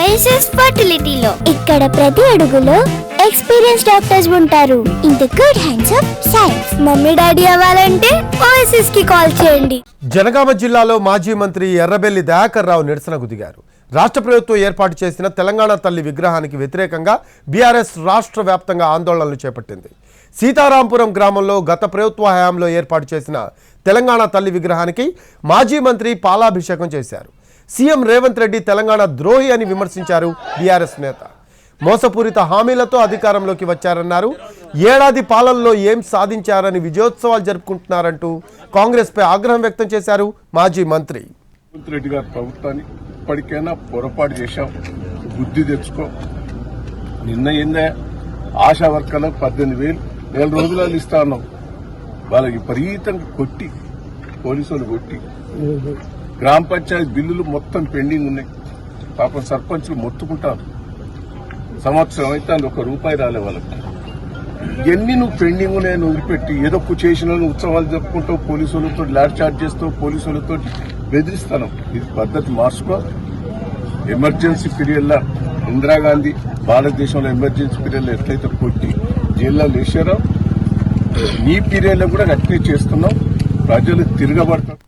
OSS ఫర్టిలిటీలో ఇక్కడ ప్రతి అడుగులో ఎక్స్పీరియన్స్ డాక్టర్స్ ఉంటారు. In the good hands of science. Mummy daddy అవ్వాలంటే ఓఎస్ఎస్ కి కాల్ చేయండి. జనగామ జిల్లాలో మాజీ మంత్రి ఎర్రబెల్లి దయాకర్ రావు నిరసనకు దిగారు. రాష్ట్ర ప్రభుత్వం ఏర్పాటు చేసిన తెలంగాణ తల్లి విగ్రహానికి వ్యతిరేకంగా బీఆర్ఎస్ రాష్ట్ర వ్యాప్తంగా ఆందోళనలు చేపట్టింది. సీతారాంపురం గ్రామంలో గత ప్రభుత్వ హయాంలో ఏర్పాటు చేసిన తెలంగాణ తల్లి విగ్రహానికి మాజీ మంత్రి పాలాభిషేకం చేశారు. సీఎం రేవంత్ రెడ్డి తెలంగాణ ద్రోహి అని విమర్శించారు బీఆర్ఎస్ నేత. మోసపూరిత హామీలతో అధికారంలోకి వచ్చారన్నారు. ఏడాది పాలనలో ఏం సాధించారని విజయోత్సవాలు జరుపుకుంటున్నారంటూ కాంగ్రెస్ పై ఆగ్రహం వ్యక్తం చేశారు మాజీ మంత్రి. రేవంత్ రెడ్డి గారి ప్రభుత్వాన్ని ఇప్పటికైనా పొరపాటు చేశాం, బుద్ధి తెచ్చుకో. నిన్న ఏందే ఆశా వర్కర్లకు 18,000 నెల రోజులలో ఇస్తా ఉన్నాం. వాళ్ళకి విపరీతంగా కొట్టి పోలీసులు కొట్టి గ్రామ పంచాయతీ బిల్లులు మొత్తం పెండింగ్ ఉన్నాయి. పాపం సర్పంచ్లు మొత్తుకుంటారు. సంవత్సరం అయితే అందుకు ₹1 రాలే వాళ్ళకి. ఎన్ని నువ్వు పెండింగ్ ఉన్నాయని వదిలిపెట్టి ఏదో చేసిన ఉత్సవాలు జరుపుకుంటావు, పోలీసులతో లాడ్ చార్జ్ చేస్తావు, పోలీసులతో బెదిరిస్తాను. ఇది పద్ధతి మార్చుకో. ఎమర్జెన్సీ పీరియడ్లో ఇందిరాగాంధీ భారతదేశంలో ఎమర్జెన్సీ పీరియడ్లో ఎట్లయితే కొట్టి జైల్లో వేసారో నీ పీరియడ్లో కూడా అట్లే చేస్తున్నావు. ప్రజలు తిరగబడతారు.